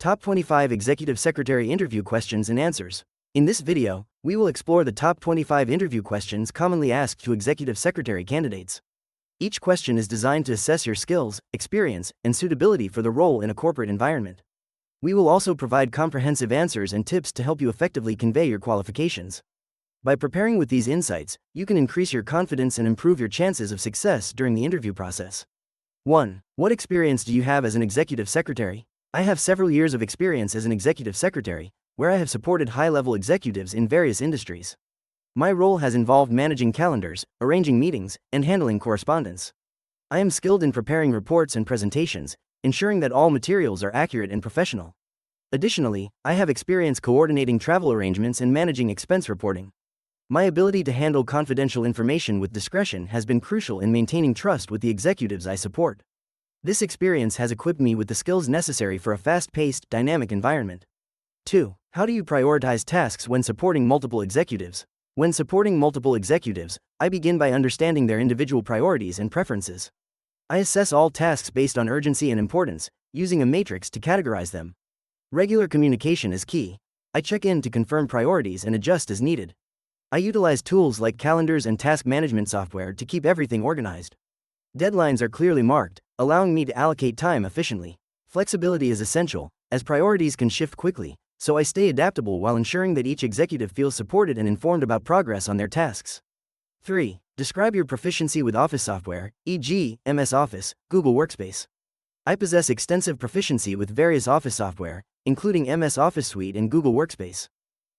Top 25 Executive Secretary Interview Questions and Answers. In this video, we will explore the top 25 interview questions commonly asked to Executive Secretary candidates. Each question is designed to assess your skills, experience, and suitability for the role in a corporate environment. We will also provide comprehensive answers and tips to help you effectively convey your qualifications. By preparing with these insights, you can increase your confidence and improve your chances of success during the interview process. 1. What experience do you have as an executive secretary? I have several years of experience as an executive secretary, where I have supported high-level executives in various industries. My role has involved managing calendars, arranging meetings, and handling correspondence. I am skilled in preparing reports and presentations, ensuring that all materials are accurate and professional. Additionally, I have experience coordinating travel arrangements and managing expense reporting. My ability to handle confidential information with discretion has been crucial in maintaining trust with the executives I support. This experience has equipped me with the skills necessary for a fast-paced, dynamic environment. 2. How do you prioritize tasks when supporting multiple executives? When supporting multiple executives, I begin by understanding their individual priorities and preferences. I assess all tasks based on urgency and importance, using a matrix to categorize them. Regular communication is key. I check in to confirm priorities and adjust as needed. I utilize tools like calendars and task management software to keep everything organized. Deadlines are clearly marked, allowing me to allocate time efficiently. Flexibility is essential, as priorities can shift quickly, so I stay adaptable while ensuring that each executive feels supported and informed about progress on their tasks. 3. Describe your proficiency with Office software, e.g., MS Office, Google Workspace. I possess extensive proficiency with various Office software, including MS Office Suite and Google Workspace.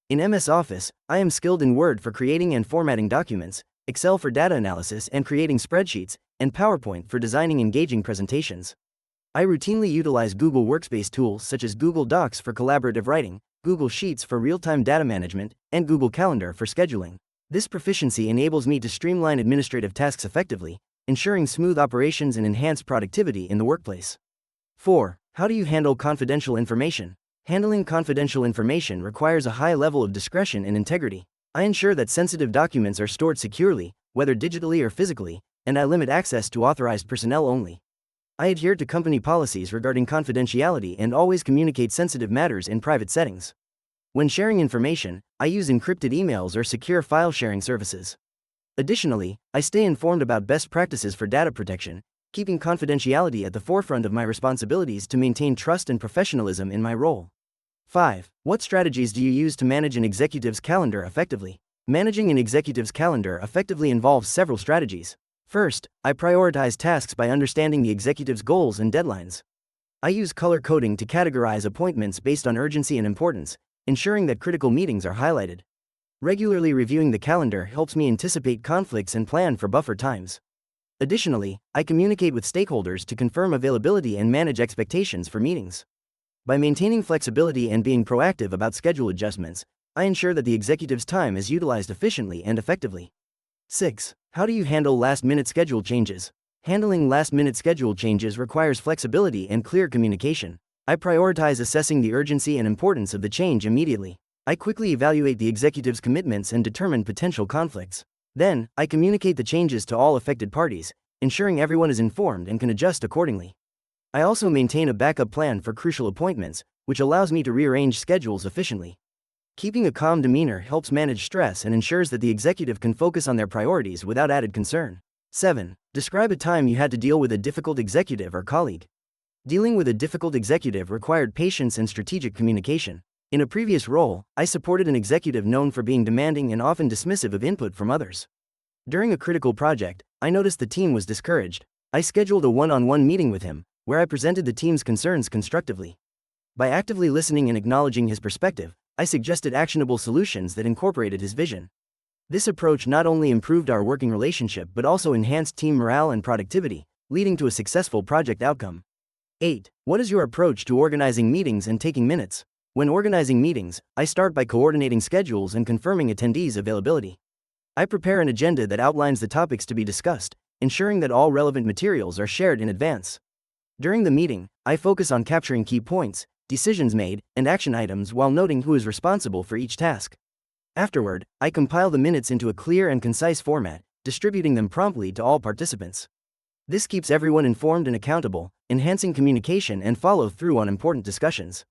In MS Office, I am skilled in Word for creating and formatting documents, Excel for data analysis and creating spreadsheets, and PowerPoint for designing engaging presentations. I routinely utilize Google Workspace tools such as Google Docs for collaborative writing, Google Sheets for real-time data management, and Google Calendar for scheduling. This proficiency enables me to streamline administrative tasks effectively, ensuring smooth operations and enhanced productivity in the workplace. 4. How do you handle confidential information? Handling confidential information requires a high level of discretion and integrity. I ensure that sensitive documents are stored securely, whether digitally or physically, and I limit access to authorized personnel only. I adhere to company policies regarding confidentiality and always communicate sensitive matters in private settings. When sharing information, I use encrypted emails or secure file sharing services. Additionally, I stay informed about best practices for data protection, keeping confidentiality at the forefront of my responsibilities to maintain trust and professionalism in my role. 5. What strategies do you use to manage an executive's calendar effectively? Managing an executive's calendar effectively involves several strategies. First, I prioritize tasks by understanding the executive's goals and deadlines. I use color coding to categorize appointments based on urgency and importance, ensuring that critical meetings are highlighted. Regularly reviewing the calendar helps me anticipate conflicts and plan for buffer times. Additionally, I communicate with stakeholders to confirm availability and manage expectations for meetings. By maintaining flexibility and being proactive about schedule adjustments, I ensure that the executive's time is utilized efficiently and effectively. 6. How do you handle last-minute schedule changes? Handling last-minute schedule changes requires flexibility and clear communication. I prioritize assessing the urgency and importance of the change immediately. I quickly evaluate the executive's commitments and determine potential conflicts. Then, I communicate the changes to all affected parties, ensuring everyone is informed and can adjust accordingly. I also maintain a backup plan for crucial appointments, which allows me to rearrange schedules efficiently. Keeping a calm demeanor helps manage stress and ensures that the executive can focus on their priorities without added concern. 7. Describe a time you had to deal with a difficult executive or colleague. Dealing with a difficult executive required patience and strategic communication. In a previous role, I supported an executive known for being demanding and often dismissive of input from others. During a critical project, I noticed the team was discouraged. I scheduled a one-on-one meeting with him, where I presented the team's concerns constructively. By actively listening and acknowledging his perspective, I suggested actionable solutions that incorporated his vision. This approach not only improved our working relationship but also enhanced team morale and productivity, leading to a successful project outcome. 8. What is your approach to organizing meetings and taking minutes? When organizing meetings, I start by coordinating schedules and confirming attendees' availability. I prepare an agenda that outlines the topics to be discussed, ensuring that all relevant materials are shared in advance. During the meeting, I focus on capturing key points, decisions made, and action items while noting who is responsible for each task. Afterward, I compile the minutes into a clear and concise format, distributing them promptly to all participants. This keeps everyone informed and accountable, enhancing communication and follow-through on important discussions.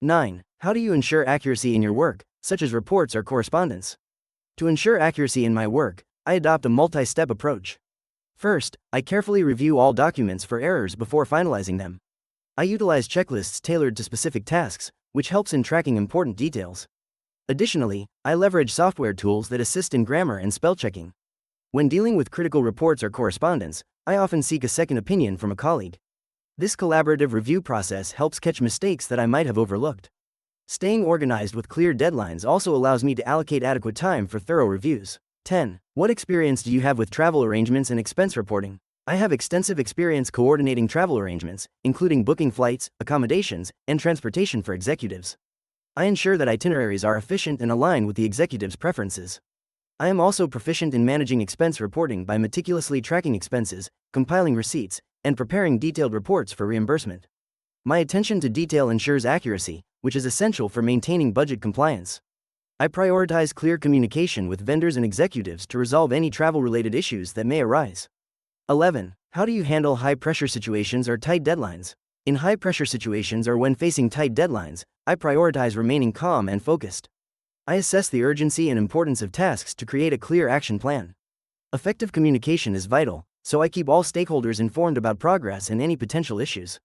9. How do you ensure accuracy in your work, such as reports or correspondence? To ensure accuracy in my work, I adopt a multi-step approach. First, I carefully review all documents for errors before finalizing them. I utilize checklists tailored to specific tasks, which helps in tracking important details. Additionally, I leverage software tools that assist in grammar and spell checking. When dealing with critical reports or correspondence, I often seek a second opinion from a colleague. This collaborative review process helps catch mistakes that I might have overlooked. Staying organized with clear deadlines also allows me to allocate adequate time for thorough reviews. 10. What experience do you have with travel arrangements and expense reporting? I have extensive experience coordinating travel arrangements, including booking flights, accommodations, and transportation for executives. I ensure that itineraries are efficient and align with the executive's preferences. I am also proficient in managing expense reporting by meticulously tracking expenses, compiling receipts, and preparing detailed reports for reimbursement. My attention to detail ensures accuracy, which is essential for maintaining budget compliance. I prioritize clear communication with vendors and executives to resolve any travel-related issues that may arise. 11. How do you handle high-pressure situations or tight deadlines? In high-pressure situations or when facing tight deadlines, I prioritize remaining calm and focused. I assess the urgency and importance of tasks to create a clear action plan. Effective communication is vital, so I keep all stakeholders informed about progress and any potential issues.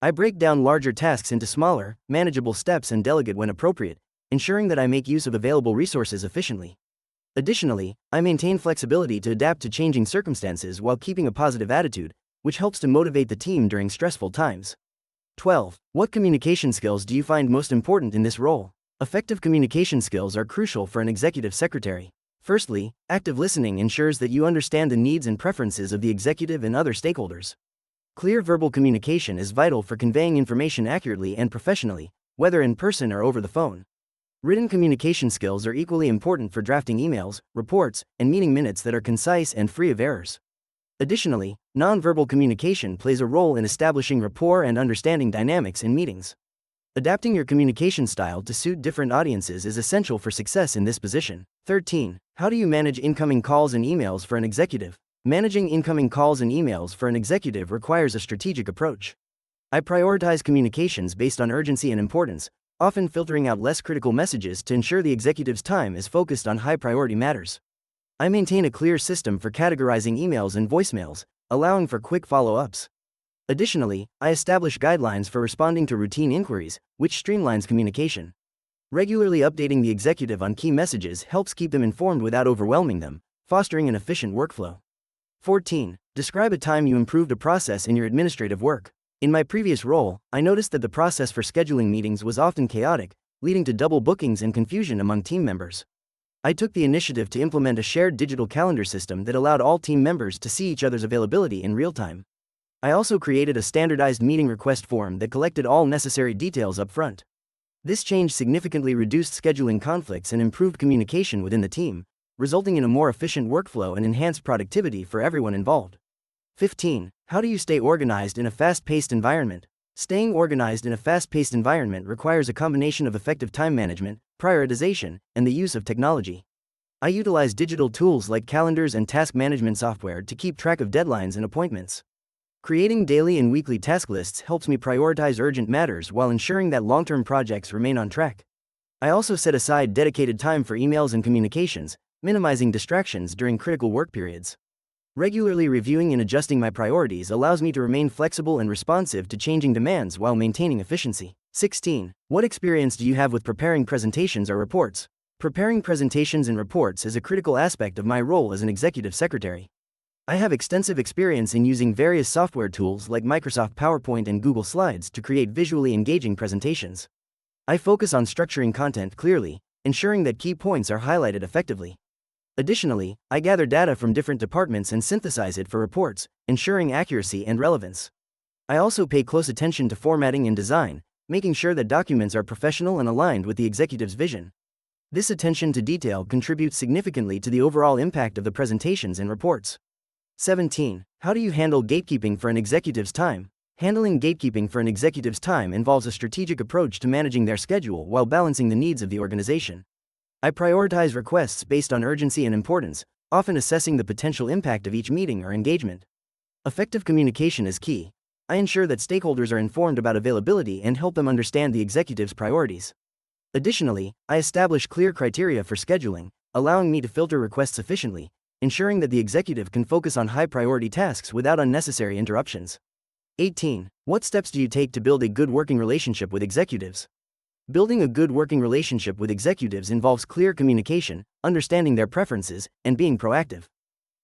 I break down larger tasks into smaller, manageable steps and delegate when appropriate, ensuring that I make use of available resources efficiently. Additionally, I maintain flexibility to adapt to changing circumstances while keeping a positive attitude, which helps to motivate the team during stressful times. 12. What communication skills do you find most important in this role? Effective communication skills are crucial for an executive secretary. Firstly, active listening ensures that you understand the needs and preferences of the executive and other stakeholders. Clear verbal communication is vital for conveying information accurately and professionally, whether in person or over the phone. Written communication skills are equally important for drafting emails, reports, and meeting minutes that are concise and free of errors. Additionally, nonverbal communication plays a role in establishing rapport and understanding dynamics in meetings. Adapting your communication style to suit different audiences is essential for success in this position. 13. How do you manage incoming calls and emails for an executive? Managing incoming calls and emails for an executive requires a strategic approach. I prioritize communications based on urgency and importance, often filtering out less critical messages to ensure the executive's time is focused on high-priority matters. I maintain a clear system for categorizing emails and voicemails, allowing for quick follow-ups. Additionally, I establish guidelines for responding to routine inquiries, which streamlines communication. Regularly updating the executive on key messages helps keep them informed without overwhelming them, fostering an efficient workflow. 14. Describe a time you improved a process in your administrative work. In my previous role, I noticed that the process for scheduling meetings was often chaotic, leading to double bookings and confusion among team members. I took the initiative to implement a shared digital calendar system that allowed all team members to see each other's availability in real time. I also created a standardized meeting request form that collected all necessary details up front. This change significantly reduced scheduling conflicts and improved communication within the team, resulting in a more efficient workflow and enhanced productivity for everyone involved. 15. How do you stay organized in a fast-paced environment? Staying organized in a fast-paced environment requires a combination of effective time management, prioritization, and the use of technology. I utilize digital tools like calendars and task management software to keep track of deadlines and appointments. Creating daily and weekly task lists helps me prioritize urgent matters while ensuring that long-term projects remain on track. I also set aside dedicated time for emails and communications, minimizing distractions during critical work periods. Regularly reviewing and adjusting my priorities allows me to remain flexible and responsive to changing demands while maintaining efficiency. 16. What experience do you have with preparing presentations or reports? Preparing presentations and reports is a critical aspect of my role as an executive secretary. I have extensive experience in using various software tools like Microsoft PowerPoint and Google Slides to create visually engaging presentations. I focus on structuring content clearly, ensuring that key points are highlighted effectively. Additionally, I gather data from different departments and synthesize it for reports, ensuring accuracy and relevance. I also pay close attention to formatting and design, making sure that documents are professional and aligned with the executive's vision. This attention to detail contributes significantly to the overall impact of the presentations and reports. 17. How do you handle gatekeeping for an executive's time? Handling gatekeeping for an executive's time involves a strategic approach to managing their schedule while balancing the needs of the organization. I prioritize requests based on urgency and importance, often assessing the potential impact of each meeting or engagement. Effective communication is key. I ensure that stakeholders are informed about availability and help them understand the executive's priorities. Additionally, I establish clear criteria for scheduling, allowing me to filter requests efficiently, ensuring that the executive can focus on high-priority tasks without unnecessary interruptions. 18. What steps do you take to build a good working relationship with executives? Building a good working relationship with executives involves clear communication, understanding their preferences, and being proactive.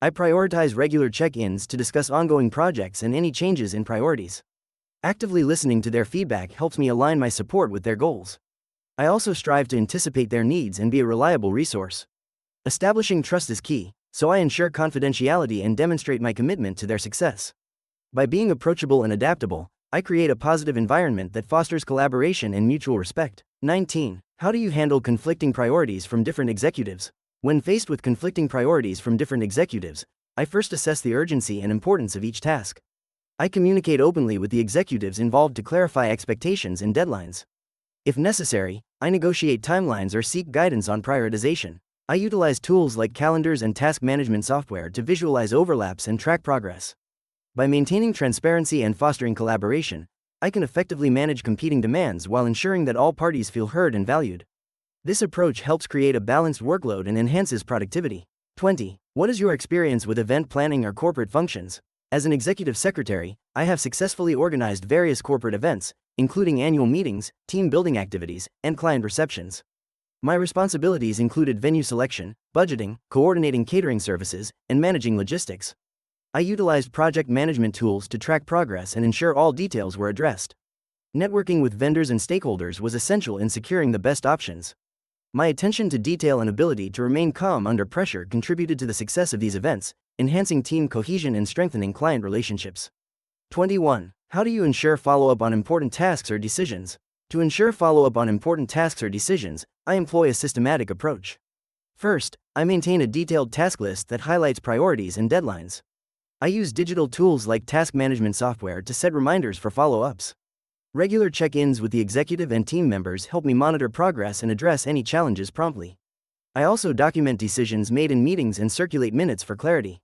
I prioritize regular check-ins to discuss ongoing projects and any changes in priorities. Actively listening to their feedback helps me align my support with their goals. I also strive to anticipate their needs and be a reliable resource. Establishing trust is key, so I ensure confidentiality and demonstrate my commitment to their success. By being approachable and adaptable, I create a positive environment that fosters collaboration and mutual respect. 19. How do you handle conflicting priorities from different executives? When faced with conflicting priorities from different executives, I first assess the urgency and importance of each task. I communicate openly with the executives involved to clarify expectations and deadlines. If necessary, I negotiate timelines or seek guidance on prioritization. I utilize tools like calendars and task management software to visualize overlaps and track progress. By maintaining transparency and fostering collaboration, I can effectively manage competing demands while ensuring that all parties feel heard and valued. This approach helps create a balanced workload and enhances productivity. 20. What is your experience with event planning or corporate functions? As an executive secretary, I have successfully organized various corporate events, including annual meetings, team building activities, and client receptions. My responsibilities included venue selection, budgeting, coordinating catering services, and managing logistics. I utilized project management tools to track progress and ensure all details were addressed. Networking with vendors and stakeholders was essential in securing the best options. My attention to detail and ability to remain calm under pressure contributed to the success of these events, enhancing team cohesion and strengthening client relationships. 21. How do you ensure follow-up on important tasks or decisions? To ensure follow-up on important tasks or decisions, I employ a systematic approach. First, I maintain a detailed task list that highlights priorities and deadlines. I use digital tools like task management software to set reminders for follow-ups. Regular check-ins with the executive and team members help me monitor progress and address any challenges promptly. I also document decisions made in meetings and circulate minutes for clarity.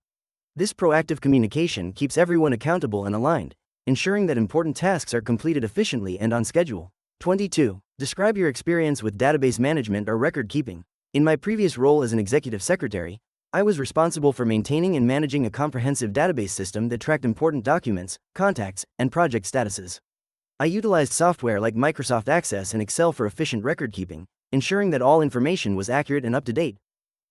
This proactive communication keeps everyone accountable and aligned, ensuring that important tasks are completed efficiently and on schedule. 22. Describe your experience with database management or record keeping. In my previous role as an executive secretary, I was responsible for maintaining and managing a comprehensive database system that tracked important documents, contacts, and project statuses. I utilized software like Microsoft Access and Excel for efficient record keeping, ensuring that all information was accurate and up to date.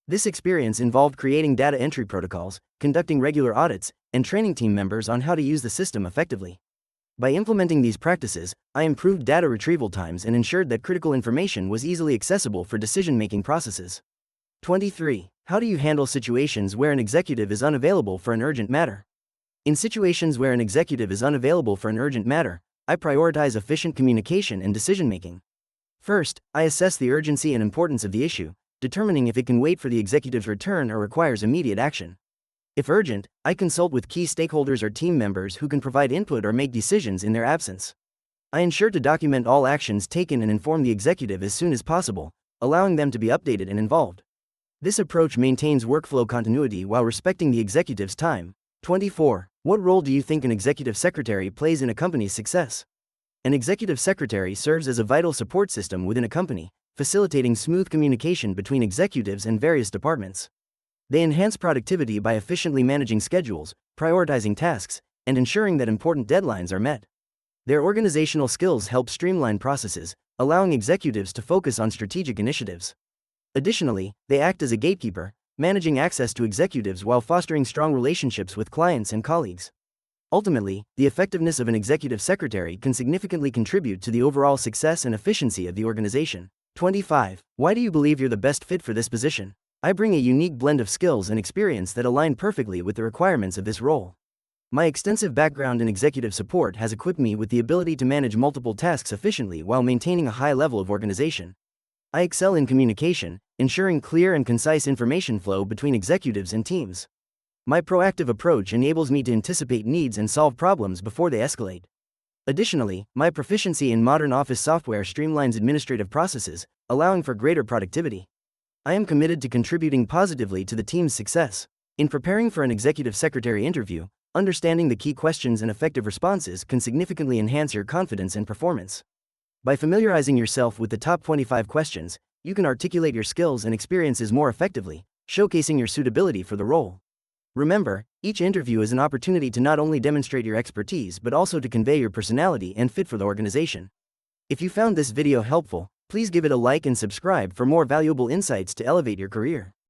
This experience involved creating data entry protocols, conducting regular audits, and training team members on how to use the system effectively. By implementing these practices, I improved data retrieval times and ensured that critical information was easily accessible for decision-making processes. 23. How do you handle situations where an executive is unavailable for an urgent matter? In situations where an executive is unavailable for an urgent matter, I prioritize efficient communication and decision-making. First, I assess the urgency and importance of the issue, determining if it can wait for the executive's return or requires immediate action. If urgent, I consult with key stakeholders or team members who can provide input or make decisions in their absence. I ensure to document all actions taken and inform the executive as soon as possible, allowing them to be updated and involved. This approach maintains workflow continuity while respecting the executive's time. 24. What role do you think an executive secretary plays in a company's success? An executive secretary serves as a vital support system within a company, facilitating smooth communication between executives and various departments. They enhance productivity by efficiently managing schedules, prioritizing tasks, and ensuring that important deadlines are met. Their organizational skills help streamline processes, allowing executives to focus on strategic initiatives. Additionally, they act as a gatekeeper, managing access to executives while fostering strong relationships with clients and colleagues. Ultimately, the effectiveness of an executive secretary can significantly contribute to the overall success and efficiency of the organization. 25. Why do you believe you're the best fit for this position? I bring a unique blend of skills and experience that align perfectly with the requirements of this role. My extensive background in executive support has equipped me with the ability to manage multiple tasks efficiently while maintaining a high level of organization. I excel in communication, ensuring clear and concise information flow between executives and teams. My proactive approach enables me to anticipate needs and solve problems before they escalate. Additionally, my proficiency in modern office software streamlines administrative processes, allowing for greater productivity. I am committed to contributing positively to the team's success. In preparing for an executive secretary interview, Understanding the key questions and effective responses can significantly enhance your confidence and performance. By familiarizing yourself with the top 25 questions, you can articulate your skills and experiences more effectively, showcasing your suitability for the role. Remember, each interview is an opportunity to not only demonstrate your expertise but also to convey your personality and fit for the organization. If you found this video helpful, please give it a like and subscribe for more valuable insights to elevate your career.